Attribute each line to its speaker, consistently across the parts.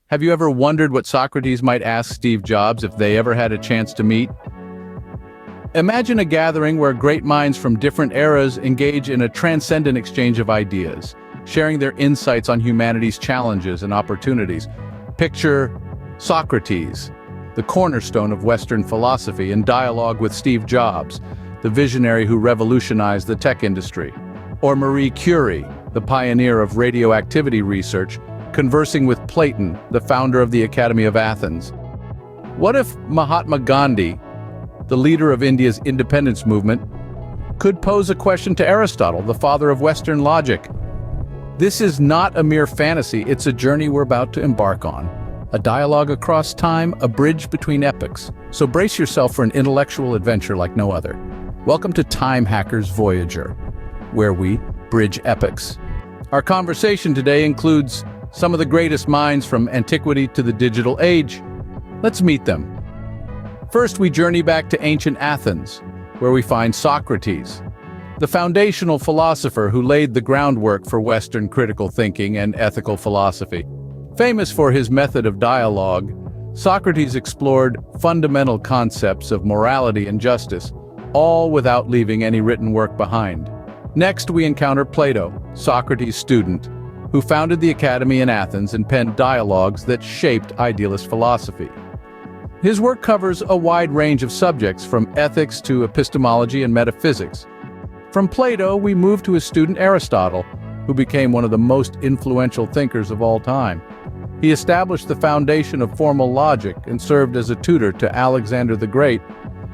Speaker 1: Have you ever wondered what Socrates might ask Steve Jobs if they ever had a chance to meet? Imagine a gathering where great minds from different eras engage in a transcendent exchange of ideas, sharing their insights on humanity's challenges and opportunities. Picture Socrates, the cornerstone of Western philosophy, in dialogue with Steve Jobs, the visionary who revolutionized the tech industry. Or Marie Curie, the pioneer of radioactivity research, conversing with Plato, the founder of the Academy of Athens. What if Mahatma Gandhi, the leader of India's independence movement, could pose a question to Aristotle, the father of Western logic? This is not a mere fantasy, it's a journey we're about to embark on. A dialogue across time, a bridge between epochs. So brace yourself for an intellectual adventure like no other. Welcome to Time Hacker's Voyager, where we bridge epochs. Our conversation today includes some of the greatest minds from antiquity to the digital age. Let's meet them. First, we journey back to ancient Athens, where we find Socrates, the foundational philosopher who laid the groundwork for Western critical thinking and ethical philosophy. Famous for his method of dialogue, Socrates explored fundamental concepts of morality and justice, all without leaving any written work behind. Next, we encounter Plato, Socrates' student, who founded the Academy in Athens and penned dialogues that shaped idealist philosophy. His work covers a wide range of subjects, from ethics to epistemology and metaphysics. From Plato, we move to his student Aristotle, who became one of the most influential thinkers of all time. He established the foundation of formal logic and served as a tutor to Alexander the Great,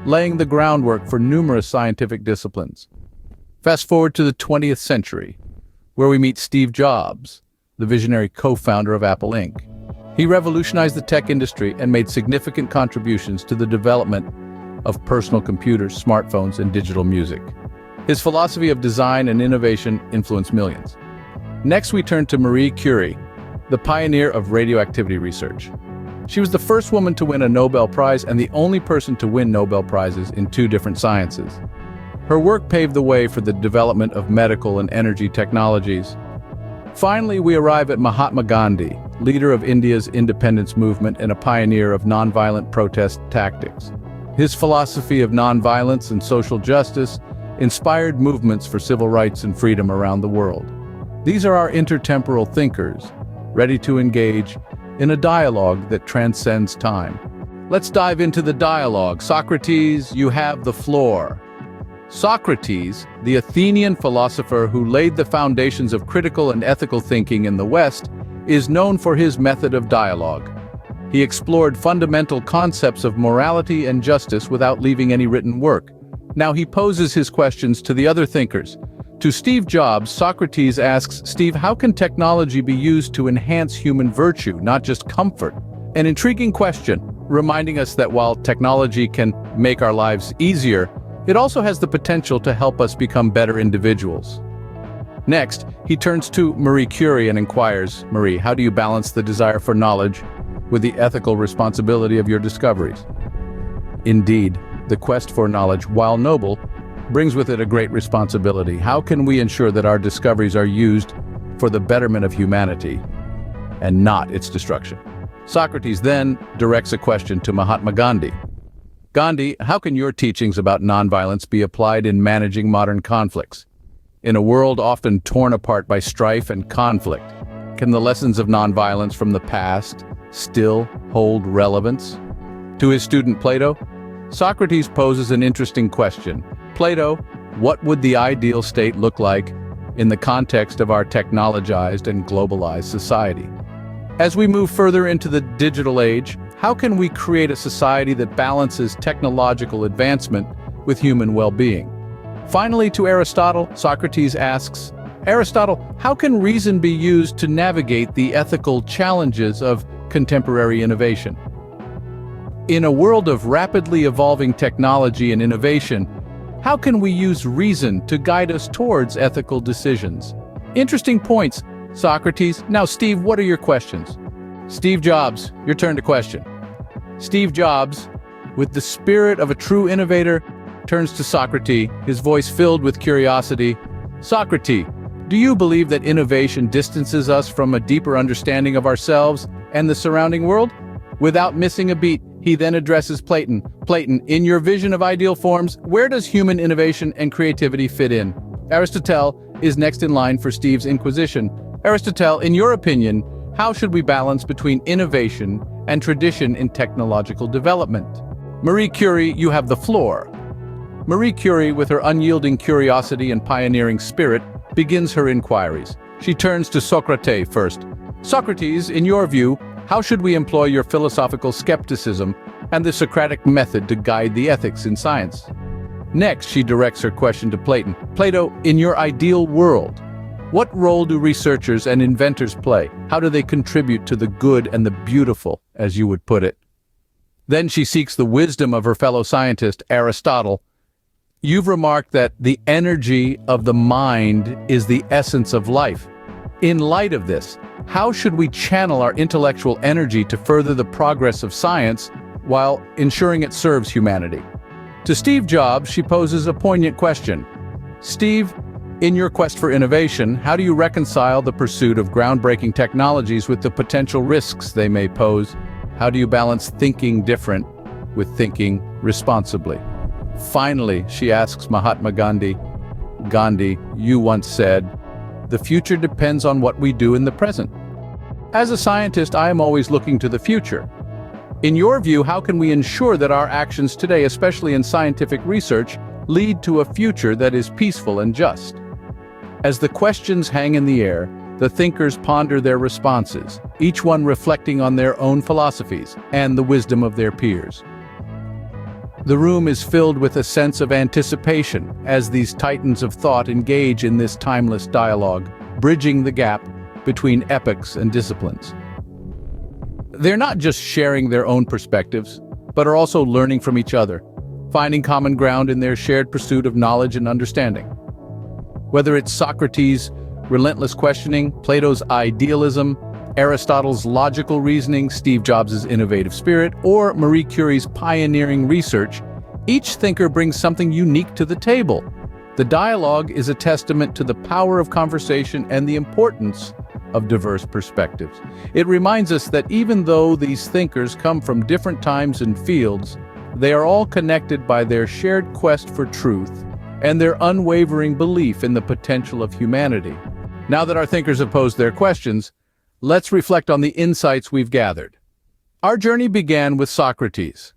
Speaker 1: laying the groundwork for numerous scientific disciplines. Fast forward to the 20th century, where we meet Steve Jobs, the visionary co-founder of Apple Inc. He revolutionized the tech industry and made significant contributions to the development of personal computers, smartphones, and digital music. His philosophy of design and innovation influenced millions. Next, we turn to Marie Curie, the pioneer of radioactivity research. She was the first woman to win a Nobel Prize and the only person to win Nobel Prizes in 2 different sciences. Her work paved the way for the development of medical and energy technologies. Finally, we arrive at Mahatma Gandhi, leader of India's independence movement and a pioneer of nonviolent protest tactics. His philosophy of nonviolence and social justice inspired movements for civil rights and freedom around the world. These are our intertemporal thinkers, ready to engage in a dialogue that transcends time. Let's dive into the dialogue. Socrates, you have the floor. Socrates, the Athenian philosopher who laid the foundations of critical and ethical thinking in the West, is known for his method of dialogue. He explored fundamental concepts of morality and justice without leaving any written work. Now he poses his questions to the other thinkers. To Steve Jobs, Socrates asks, Steve, how can technology be used to enhance human virtue, not just comfort? An intriguing question, reminding us that while technology can make our lives easier, it also has the potential to help us become better individuals. Next, he turns to Marie Curie and inquires, Marie, how do you balance the desire for knowledge with the ethical responsibility of your discoveries? Indeed, the quest for knowledge, while noble, brings with it a great responsibility. How can we ensure that our discoveries are used for the betterment of humanity and not its destruction? Socrates then directs a question to Mahatma Gandhi. Gandhi, how can your teachings about nonviolence be applied in managing modern conflicts? In a world often torn apart by strife and conflict, can the lessons of nonviolence from the past still hold relevance? To his student Plato, Socrates poses an interesting question. Plato, what would the ideal state look like in the context of our technologized and globalized society? As we move further into the digital age, how can we create a society that balances technological advancement with human well-being? Finally, to Aristotle, Socrates asks, Aristotle, how can reason be used to navigate the ethical challenges of contemporary innovation? In a world of rapidly evolving technology and innovation, how can we use reason to guide us towards ethical decisions? Interesting points, Socrates. Now, Steve, what are your questions? Steve Jobs, your turn to question. Steve Jobs, with the spirit of a true innovator, turns to Socrates, his voice filled with curiosity. Socrates, do you believe that innovation distances us from a deeper understanding of ourselves and the surrounding world? Without missing a beat, he then addresses Plato. Plato, in your vision of ideal forms, where does human innovation and creativity fit in? Aristotle is next in line for Steve's inquisition. Aristotle, in your opinion, how should we balance between innovation and tradition in technological development? Marie Curie, you have the floor. Marie Curie, with her unyielding curiosity and pioneering spirit, begins her inquiries. She turns to Socrates first. Socrates, in your view, how should we employ your philosophical skepticism and the Socratic method to guide the ethics in science? Next, she directs her question to Plato. Plato, in your ideal world, what role do researchers and inventors play? How do they contribute to the good and the beautiful, as you would put it? Then she seeks the wisdom of her fellow scientist, Aristotle. You've remarked that the energy of the mind is the essence of life. In light of this, how should we channel our intellectual energy to further the progress of science while ensuring it serves humanity? To Steve Jobs, she poses a poignant question. Steve, in your quest for innovation, how do you reconcile the pursuit of groundbreaking technologies with the potential risks they may pose? How do you balance thinking different with thinking responsibly? Finally, she asks Mahatma Gandhi. Gandhi, you once said, the future depends on what we do in the present. As a scientist, I am always looking to the future. In your view, how can we ensure that our actions today, especially in scientific research, lead to a future that is peaceful and just? As the questions hang in the air, the thinkers ponder their responses, each one reflecting on their own philosophies and the wisdom of their peers. The room is filled with a sense of anticipation as these titans of thought engage in this timeless dialogue, bridging the gap between epochs and disciplines. They're not just sharing their own perspectives, but are also learning from each other, finding common ground in their shared pursuit of knowledge and understanding. Whether it's Socrates' relentless questioning, Plato's idealism, Aristotle's logical reasoning, Steve Jobs' innovative spirit, or Marie Curie's pioneering research, each thinker brings something unique to the table. The dialogue is a testament to the power of conversation and the importance of diverse perspectives. It reminds us that even though these thinkers come from different times and fields, they are all connected by their shared quest for truth and their unwavering belief in the potential of humanity. Now that our thinkers have posed their questions, let's reflect on the insights we've gathered. Our journey began with Socrates,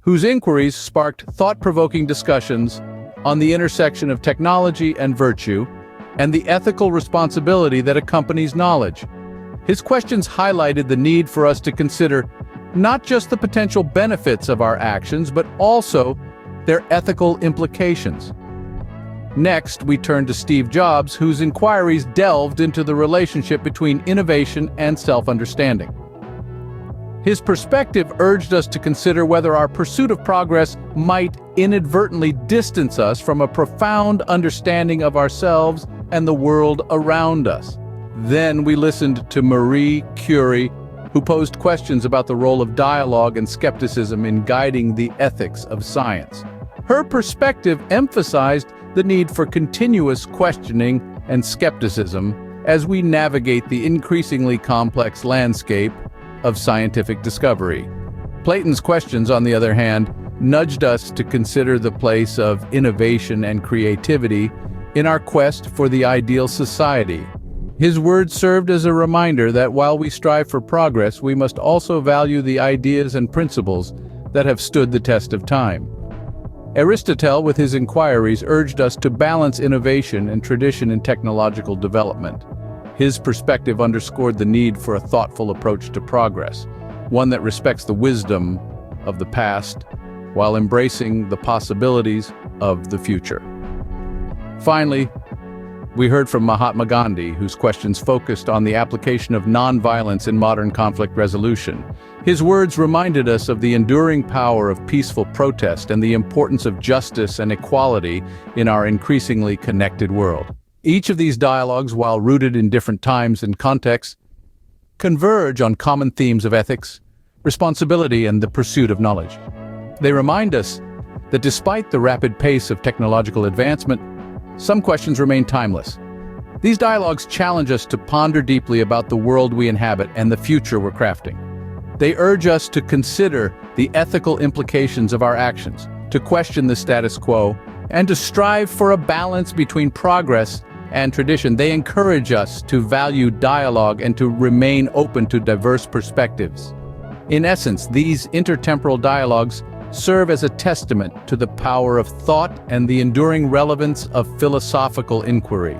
Speaker 1: whose inquiries sparked thought-provoking discussions on the intersection of technology and virtue, and the ethical responsibility that accompanies knowledge. His questions highlighted the need for us to consider not just the potential benefits of our actions, but also their ethical implications. Next, we turned to Steve Jobs, whose inquiries delved into the relationship between innovation and self-understanding. His perspective urged us to consider whether our pursuit of progress might inadvertently distance us from a profound understanding of ourselves and the world around us. Then we listened to Marie Curie, who posed questions about the role of dialogue and skepticism in guiding the ethics of science. Her perspective emphasized the need for continuous questioning and skepticism as we navigate the increasingly complex landscape of scientific discovery. Plato's questions, on the other hand, nudged us to consider the place of innovation and creativity in our quest for the ideal society. His words served as a reminder that while we strive for progress, we must also value the ideas and principles that have stood the test of time. Aristotle, with his inquiries, urged us to balance innovation and tradition in technological development. His perspective underscored the need for a thoughtful approach to progress, one that respects the wisdom of the past while embracing the possibilities of the future. Finally, we heard from Mahatma Gandhi, whose questions focused on the application of nonviolence in modern conflict resolution. His words reminded us of the enduring power of peaceful protest and the importance of justice and equality in our increasingly connected world. Each of these dialogues, while rooted in different times and contexts, converge on common themes of ethics, responsibility, and the pursuit of knowledge. They remind us that despite the rapid pace of technological advancement, some questions remain timeless. These dialogues challenge us to ponder deeply about the world we inhabit and the future we're crafting. They urge us to consider the ethical implications of our actions, to question the status quo, and to strive for a balance between progress and tradition. They encourage us to value dialogue and to remain open to diverse perspectives. In essence, these intertemporal dialogues serve as a testament to the power of thought and the enduring relevance of philosophical inquiry.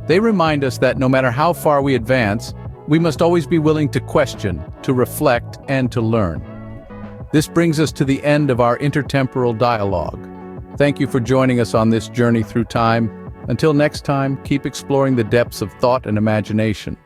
Speaker 1: They remind us that no matter how far we advance, we must always be willing to question, to reflect, and to learn. This brings us to the end of our intertemporal dialogue. Thank you for joining us on this journey through time. Until next time, keep exploring the depths of thought and imagination.